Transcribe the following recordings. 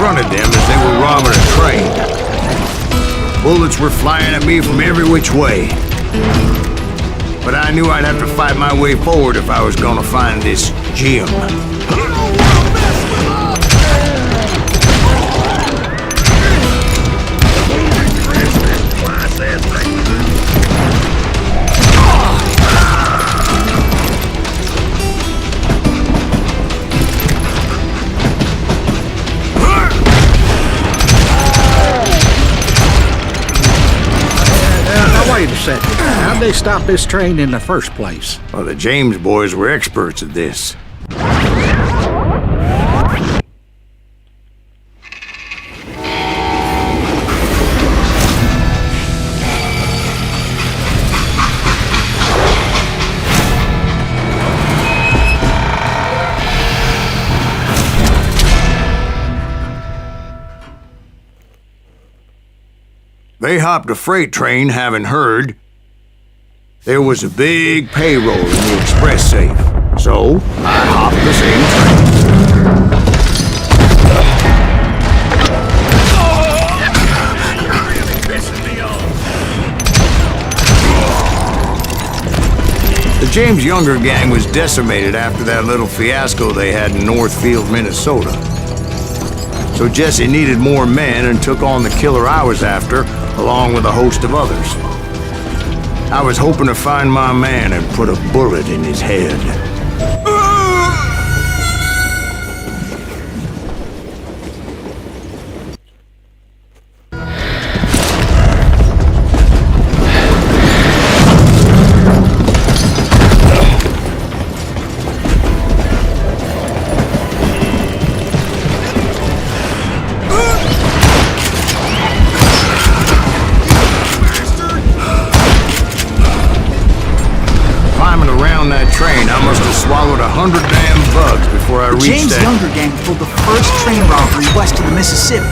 confronted them as they were robbing a train. Bullets were flying at me from every which way. But I knew I'd have to fight my way forward if I was gonna find this gem. Wait a second. How'd they stop this train in the first place? Well, the James boys were experts at this. They hopped a freight train, having heard there was a big payroll in the express safe. So, I hopped the same train. The James Younger gang was decimated after that little fiasco they had in Northfield, Minnesota. So Jesse needed more men and took on the killer I was after, along with a host of others. I was hoping to find my man and put a bullet in his head. Swallowed 100 damn bugs before I reached that. The James Younger gang pulled the first train robbery west of the Mississippi.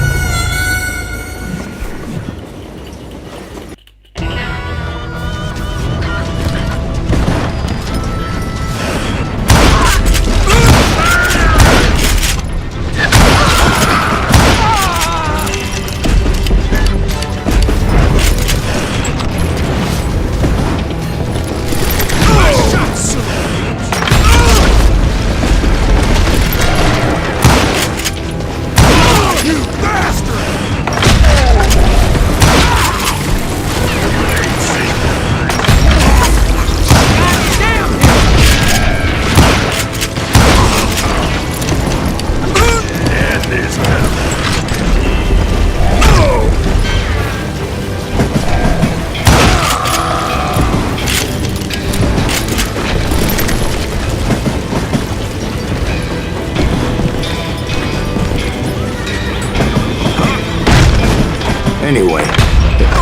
Anyway,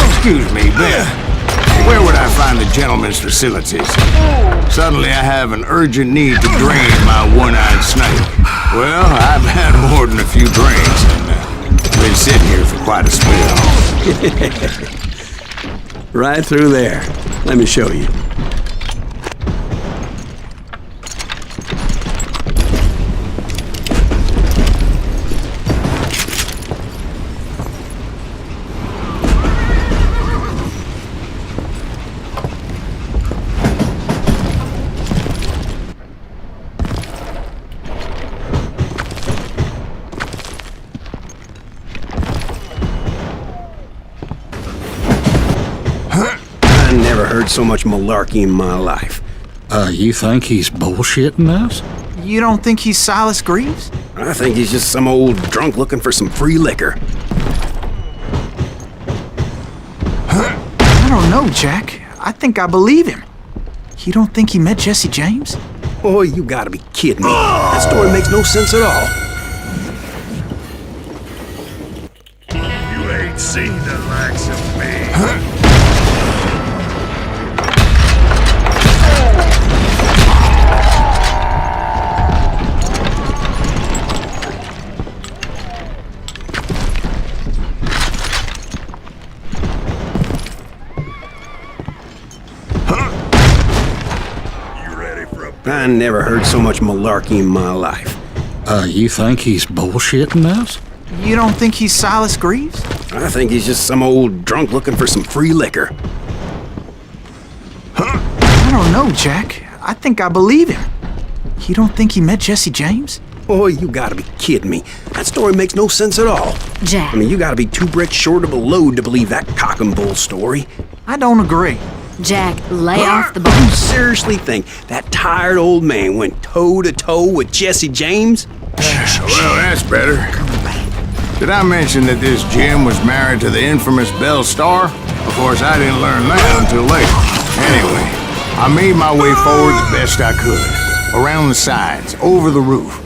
excuse me, Ben. Where would I find the gentleman's facilities? Suddenly I have an urgent need to drain my one-eyed snake. Well, I've had more than a few drinks and been sitting here for quite a spell. Right through there. Let me show you. I never heard so much malarkey in my life. You think he's bullshitting us? You don't think he's Silas Greaves? I think he's just some old drunk looking for some free liquor. I don't know, Jack. I think I believe him. You don't think he met Jesse James? Oh, you gotta be kidding me. That story makes no sense at all. You ain't seen the likes of me. I never heard so much malarkey in my life. You think he's bullshitting us? You don't think he's Silas Greaves? I think he's just some old drunk looking for some free liquor. I don't know, Jack. I think I believe him. You don't think he met Jesse James? Oh, you gotta be kidding me. That story makes no sense at all. Jack. I mean, you gotta be 2 bricks short of a load to believe that cock and bull story. I don't agree. Jack, lay off the You ball. seriously think that tired old man went toe-to-toe with Jesse James? Well, that's better. Did I mention that this Jim was married to the infamous Belle Starr? Of course, I didn't learn that until later. Anyway, I made my way forward the best I could. Around the sides, over the roof.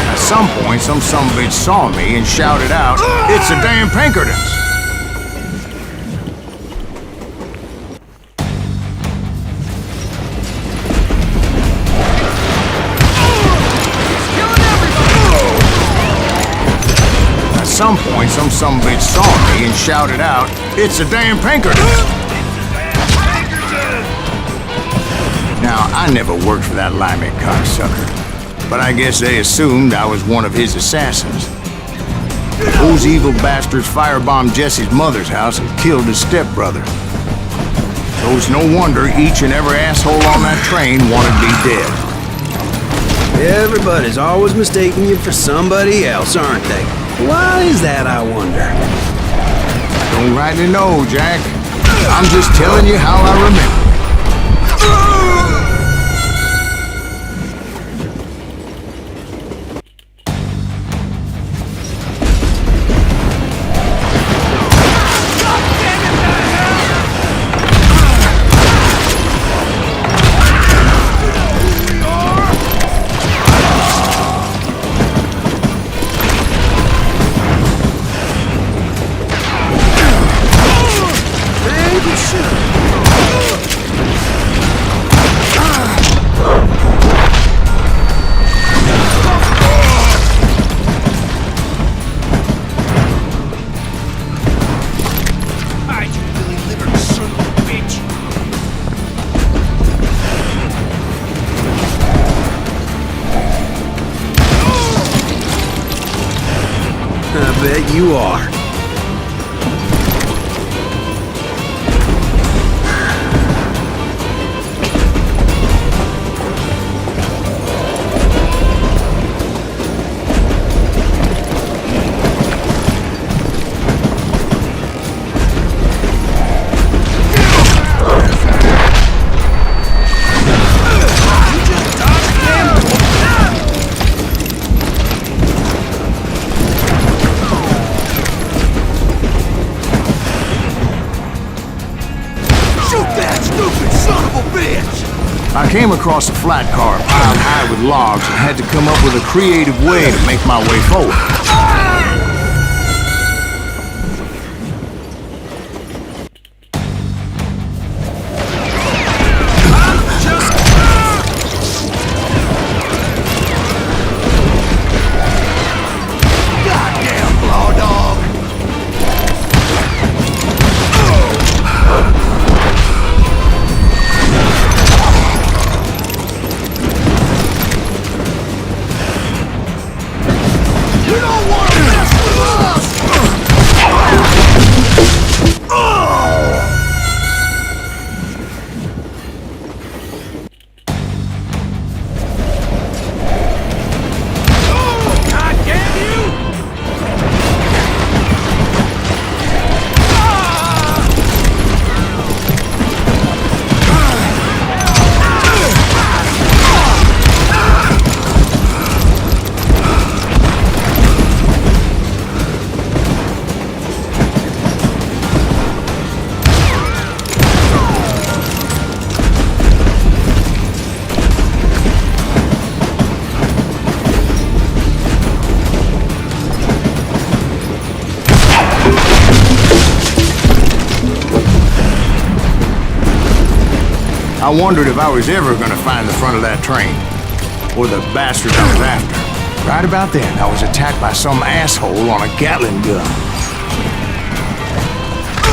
At some point, some sumbitch saw me and shouted out, "It's the damn Pinkertons!" At some point, some sumbitch saw me and shouted out, "It's the damn Pinkertons!" Now, I never worked for that limey cocksucker, but I guess they assumed I was one of his assassins. Those evil bastards firebombed Jesse's mother's house and killed his stepbrother. So it's no wonder each and every asshole on that train wanted me dead. Everybody's always mistaking you for somebody else, aren't they? Why is that, I wonder? Don't rightly know, Jack. I'm just telling you how I remember. I bet you are. I came across a flat car piled high with logs and had to come up with a creative way to make my way forward. I wondered if I was ever gonna find the front of that train, or the bastard I was after. Right about then, I was attacked by some asshole on a Gatling gun.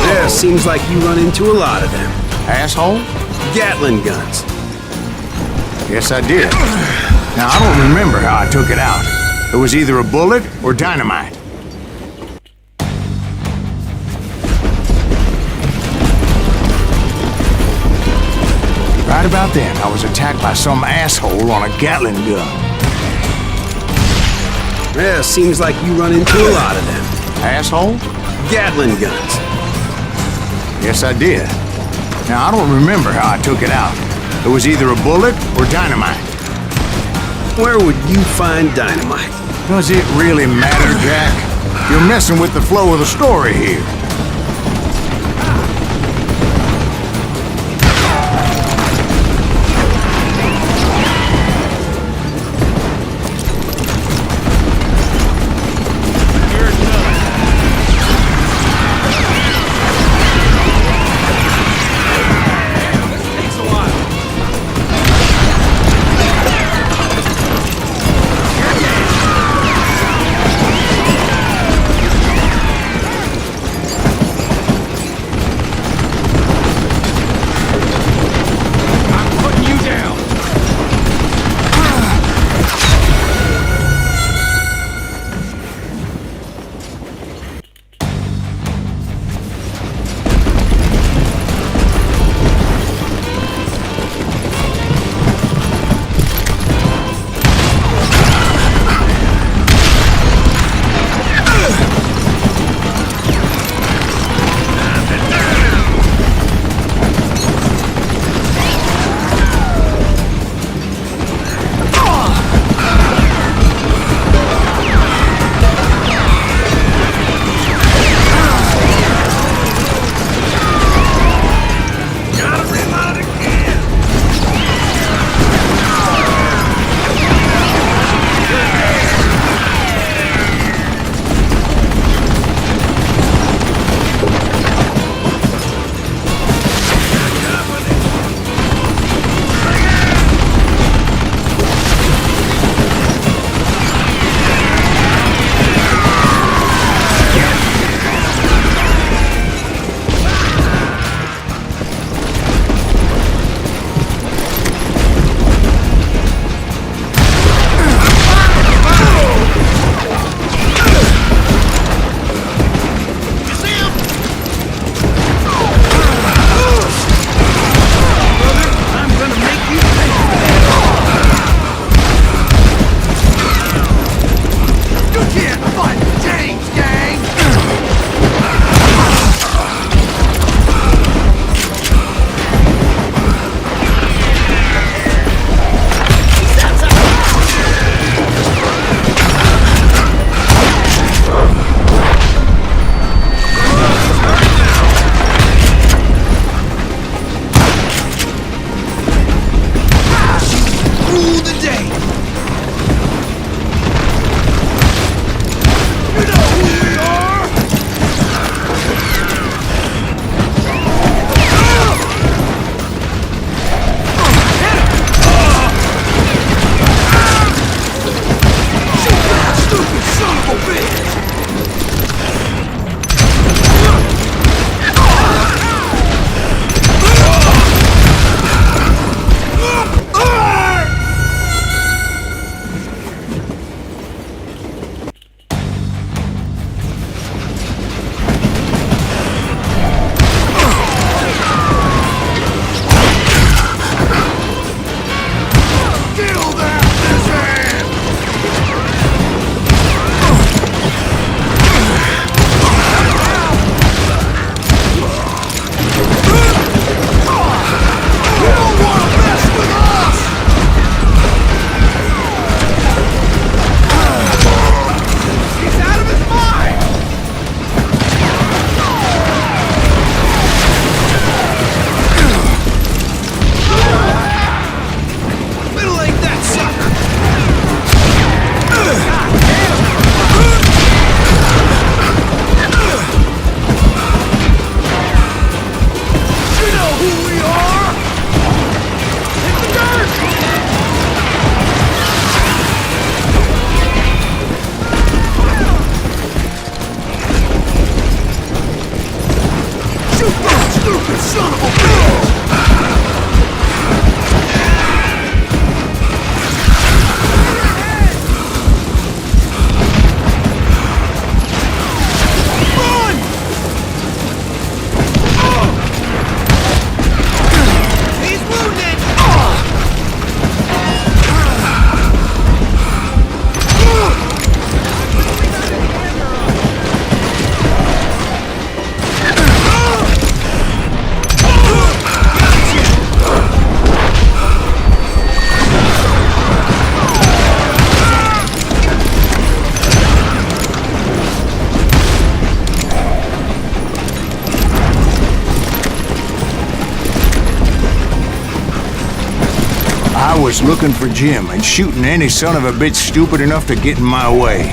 Yeah, seems like you run into a lot of them. Asshole? Gatling guns. Yes, I did. Now, I don't remember how I took it out. It was either a bullet or dynamite. Right about then, I was attacked by some asshole on a Gatling gun. Yeah, seems like you run into a lot of them. Asshole? Gatling guns. Yes, I did. Now, I don't remember how I took it out. It was either a bullet or dynamite. Where would you find dynamite? Does it really matter, Jack? You're messing with the flow of the story here. was looking for Jim and shooting any son of a bitch stupid enough to get in my way.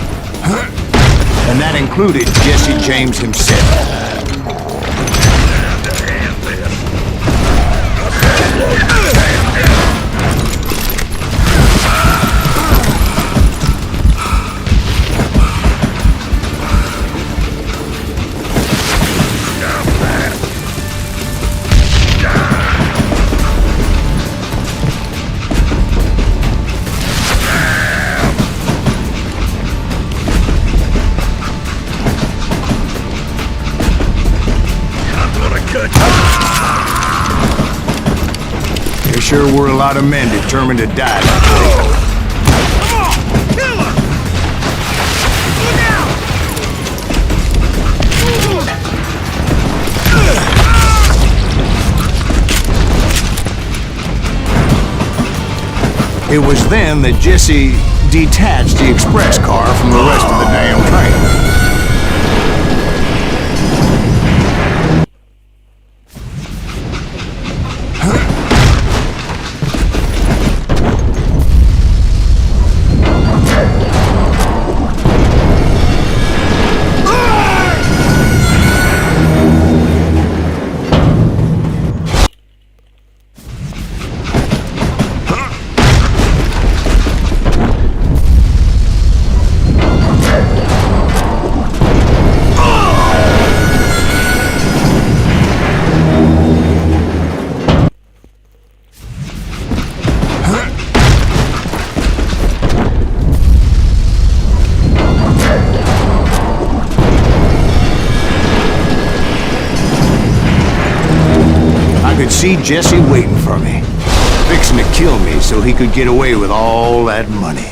And that included Jesse James himself. There sure were a lot of men determined to die that day. It was then that Jesse detached the express car from the rest of the damn train. See Jesse waiting for me, fixing to kill me so he could get away with all that money.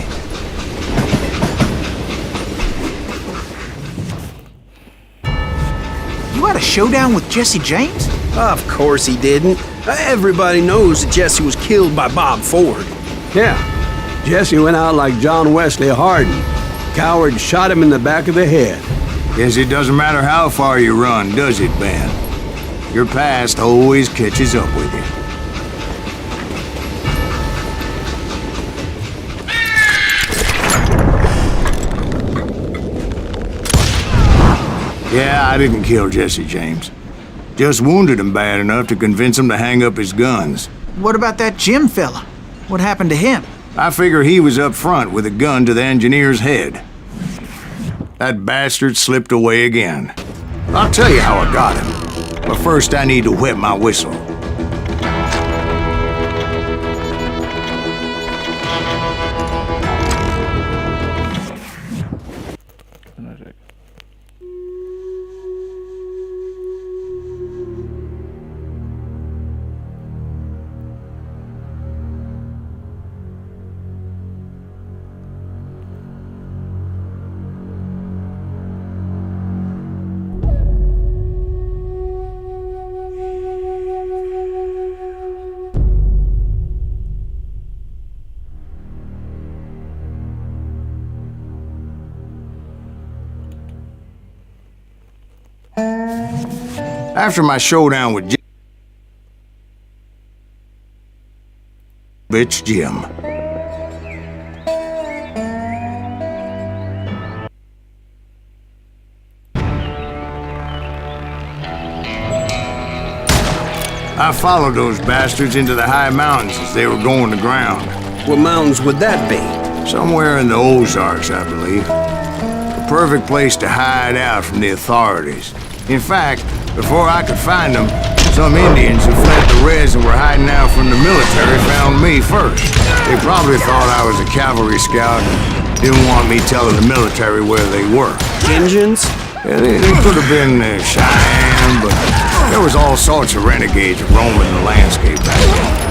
You had a showdown with Jesse James? Of course he didn't. Everybody knows that Jesse was killed by Bob Ford. Yeah, Jesse went out like John Wesley Hardin. Coward shot him in the back of the head. Guess it doesn't matter how far you run, does it, Ben? Your past always catches up with you. Yeah, I didn't kill Jesse James. Just wounded him bad enough to convince him to hang up his guns. What about that Jim fella? What happened to him? I figure he was up front with a gun to the engineer's head. That bastard slipped away again. I'll tell you how I got him. But first, I need to wet my whistle. After my showdown with bitch Jim. I followed those bastards into the high mountains as they were going to ground. What mountains would that be? Somewhere in the Ozarks, I believe. The perfect place to hide out from the authorities. In fact, before I could find them, some Indians who fled the Reds and were hiding out from the military found me first. They probably thought I was a cavalry scout and didn't want me telling the military where they were. Injuns? Yeah, they could have been Cheyenne, but there was all sorts of renegades roaming the landscape back then.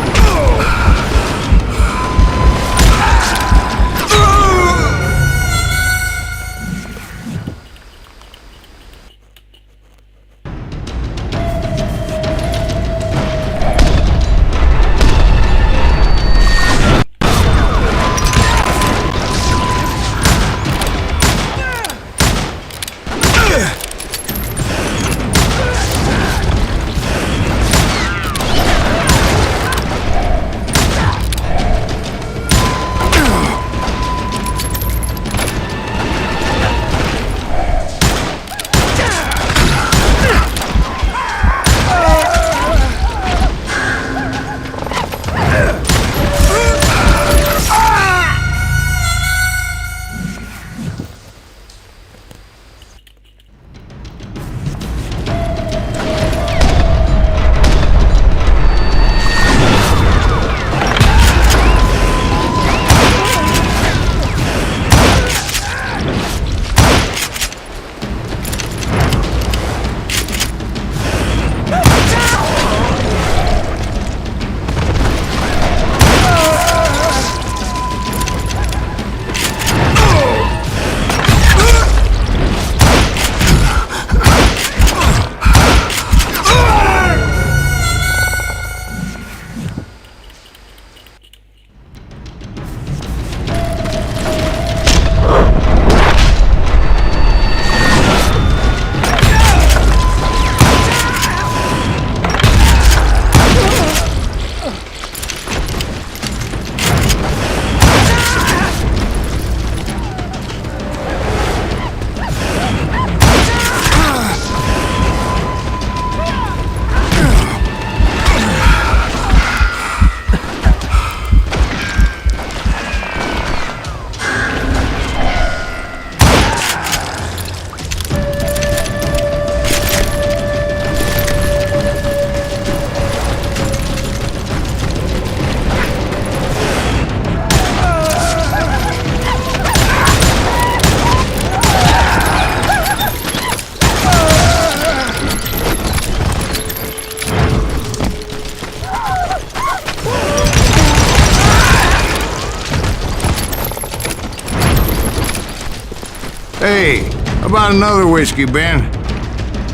Hey, how about another whiskey, Ben?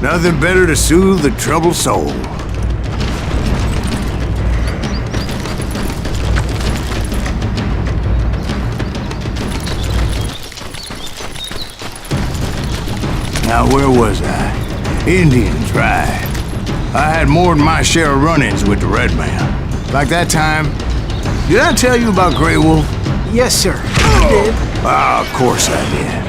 Nothing better to soothe the troubled soul. Now, where was I? Indians, right. I had more than my share of run-ins with the red man. Like that time. Did I tell you about Grey Wolf? Yes, sir. You did. Ah, of course I did.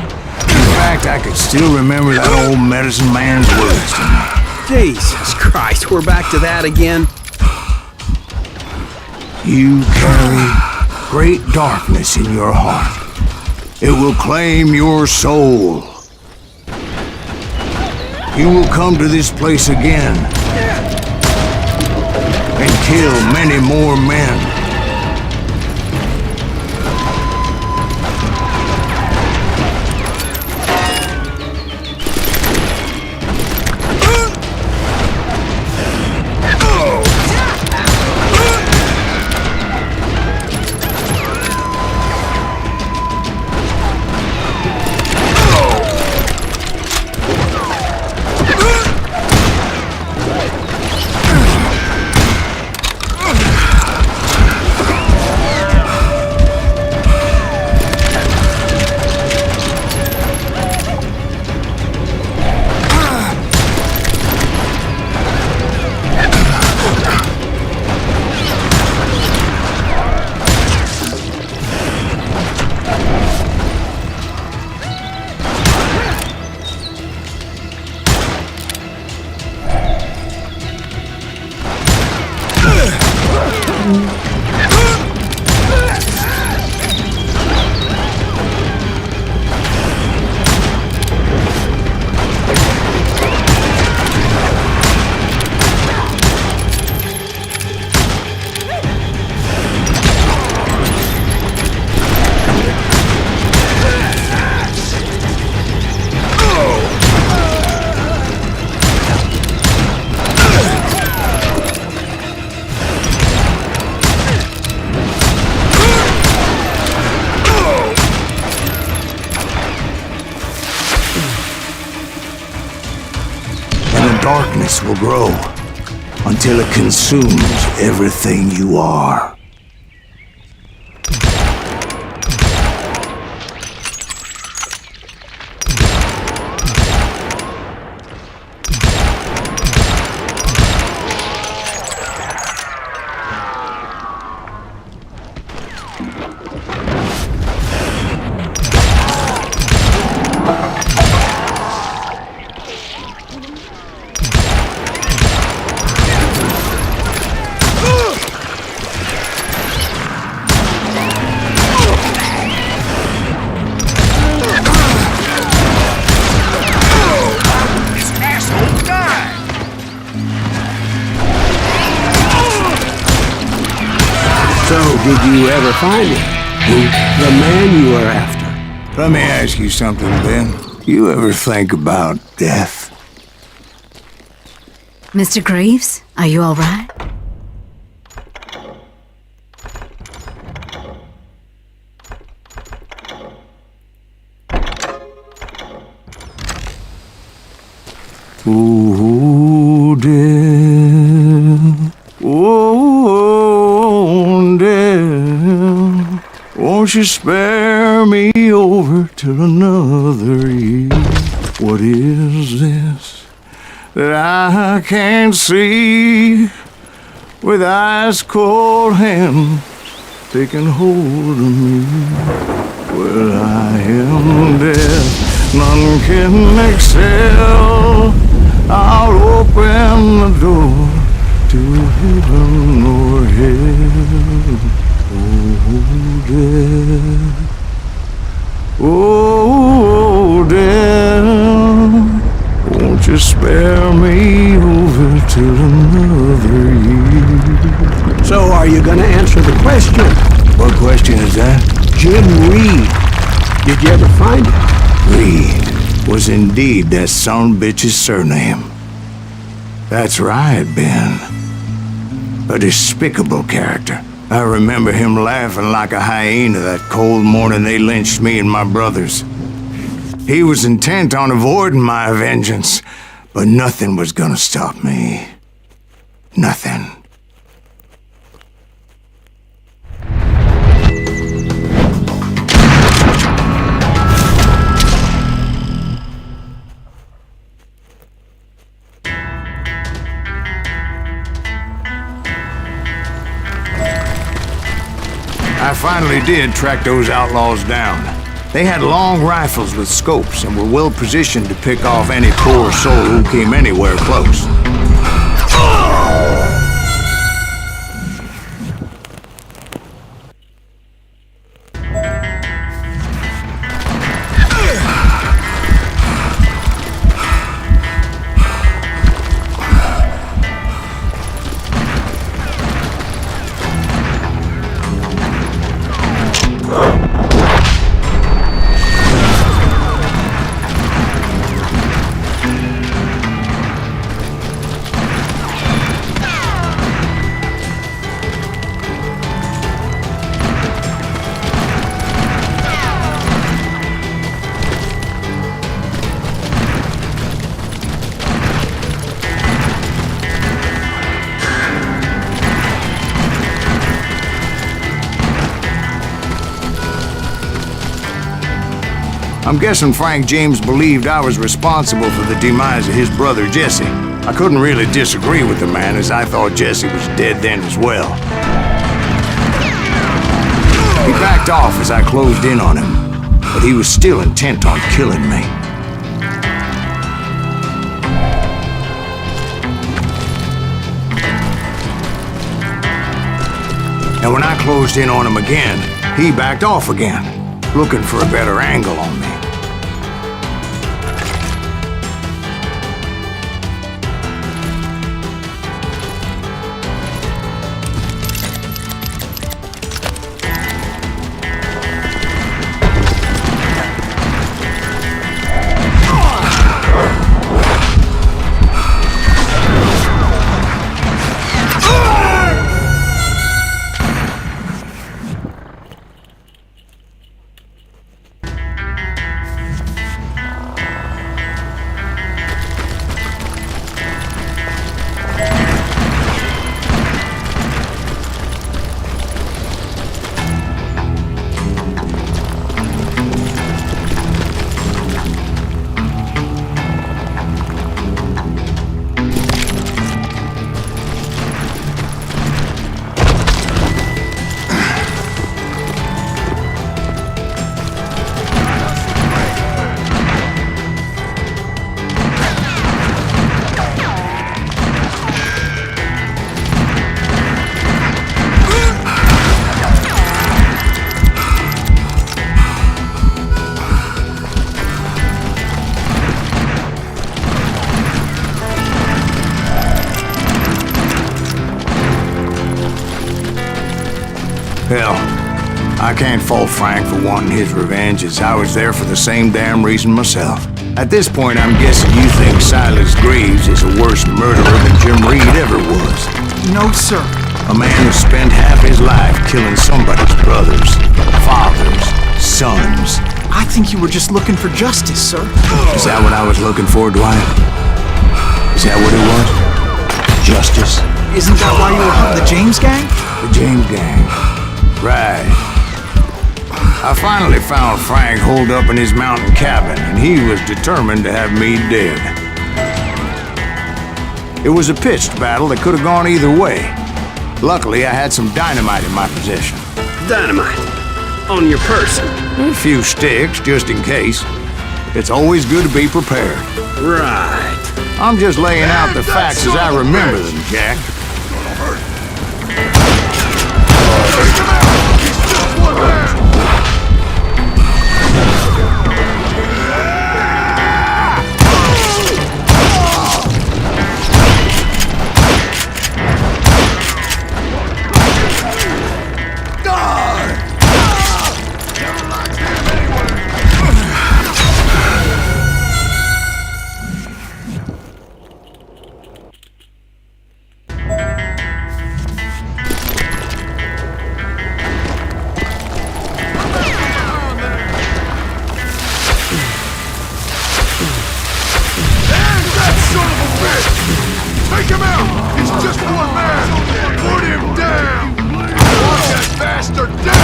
In fact, I could still remember that old medicine man's words to me. Jesus Christ, we're back to that again? You carry great darkness in your heart. It will claim your soul. You will come to this place again and kill many more men. Darkness will grow until it consumes everything you are. Did you ever find him? The man you were after? Let me ask you something, Ben. You ever think about death? Mr. Greaves, are you all right? Ooh, death. Oh, death. Won't you spare me over till another year? What is this that I can't see with ice cold hands taking hold of me? Well, I am death, none can excel. I'll open the door to heaven or hell. Oh, death. Oh, death. Won't you spare me over till another year? So are you gonna answer the question? What question is that? Jim Reed. Did you ever find him? Reed was indeed that son-bitch's surname. That's right, Ben. A despicable character. I remember him laughing like a hyena that cold morning they lynched me and my brothers. He was intent on avoiding my vengeance, but nothing was gonna stop me. Nothing. I finally did track those outlaws down. They had long rifles with scopes and were well positioned to pick off any poor soul who came anywhere close. I'm guessing Frank James believed I was responsible for the demise of his brother Jesse. I couldn't really disagree with the man, as I thought Jesse was dead then as well. He backed off as I closed in on him, but he was still intent on killing me. And when I closed in on him again, he backed off again, looking for a better angle on me. Hell, I can't fault Frank for wanting his revenge, as I was there for the same damn reason myself. At this point, I'm guessing you think Silas Greaves is a worse murderer than Jim Reed ever was. No, sir. A man who spent half his life killing somebody's brothers, fathers, sons. I think you were just looking for justice, sir. Is that what I was looking for, Dwight? Is that what it was? Justice? Isn't that why you were hunting the James Gang? The James Gang. Right. I finally found Frank holed up in his mountain cabin, and he was determined to have me dead. It was a pitched battle that could have gone either way. Luckily, I had some dynamite in my possession. Dynamite? On your person? A few sticks, just in case. It's always good to be prepared. Right. I'm just laying out the facts as I remember them, Jack. Take him out! It's just one man! Put him down! Watch that bastard down!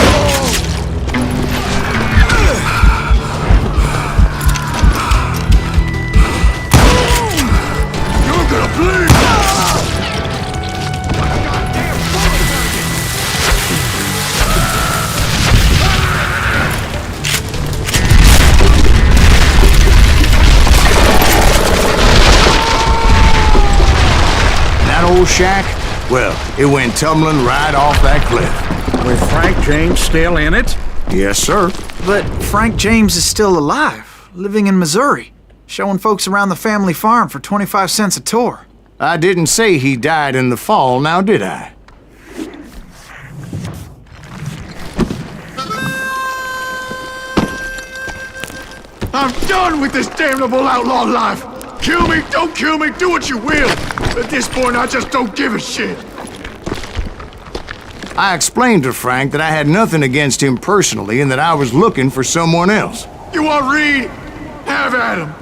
You're gonna bleed! That old shack? Well, it went tumbling right off that cliff. With Frank James still in it? Yes, sir. But Frank James is still alive, living in Missouri, showing folks around the family farm for 25 cents a tour. I didn't say he died in the fall, now did I? I'm done with this damnable outlaw life! Kill me, don't kill me, do what you will! At this point, I just don't give a shit! I explained to Frank that I had nothing against him personally and that I was looking for someone else. You want Reed? Have at him!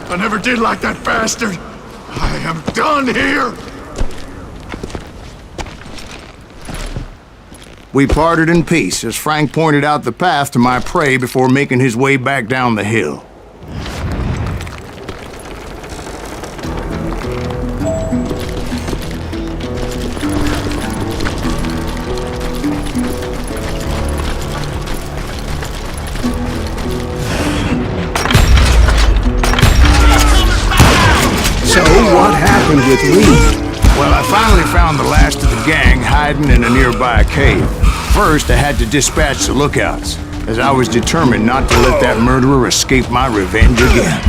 I never did like that bastard! I am done here! We parted in peace as Frank pointed out the path to my prey before making his way back down the hill. So what happened with Reed? Well, I finally found the last of the gang hiding in a nearby cave. First, I had to dispatch the lookouts, as I was determined not to let that murderer escape my revenge again.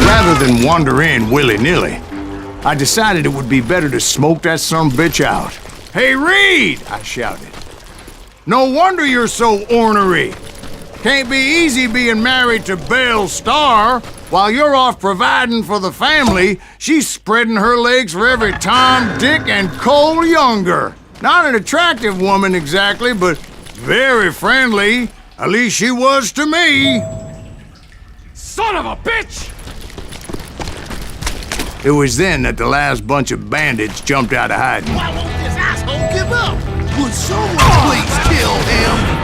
Rather than wander in willy-nilly, I decided it would be better to smoke that sumbitch out. "Hey, Reed!" I shouted. "No wonder you're so ornery. Can't be easy being married to Belle Starr. While you're off providing for the family, she's spreading her legs for every Tom, Dick, and Cole Younger. Not an attractive woman exactly, but very friendly. At least she was to me." Son of a bitch! It was then that the last bunch of bandits jumped out of hiding. Why won't this asshole give up? Would someone please kill him?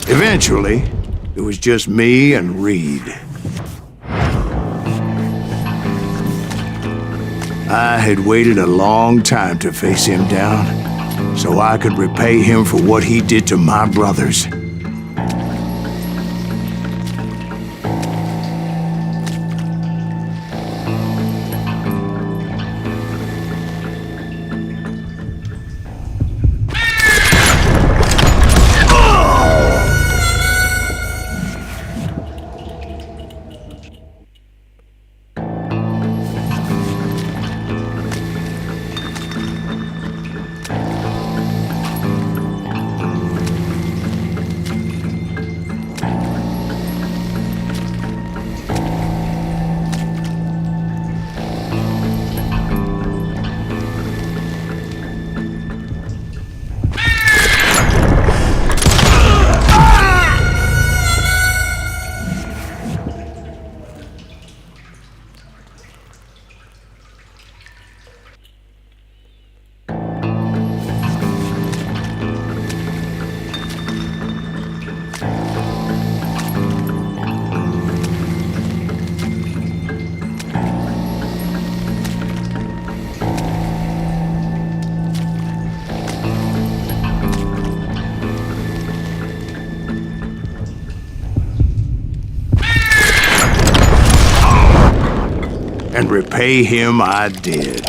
Eventually, it was just me and Reed. I had waited a long time to face him down, so I could repay him for what he did to my brothers. And repay him I did.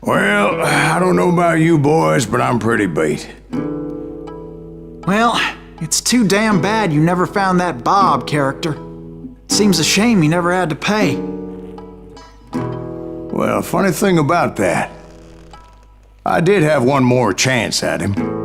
Well, I don't know about you boys, but I'm pretty beat. Well, it's too damn bad you never found that Bob character. Seems a shame you never had to pay. Well, funny thing about that, I did have one more chance at him.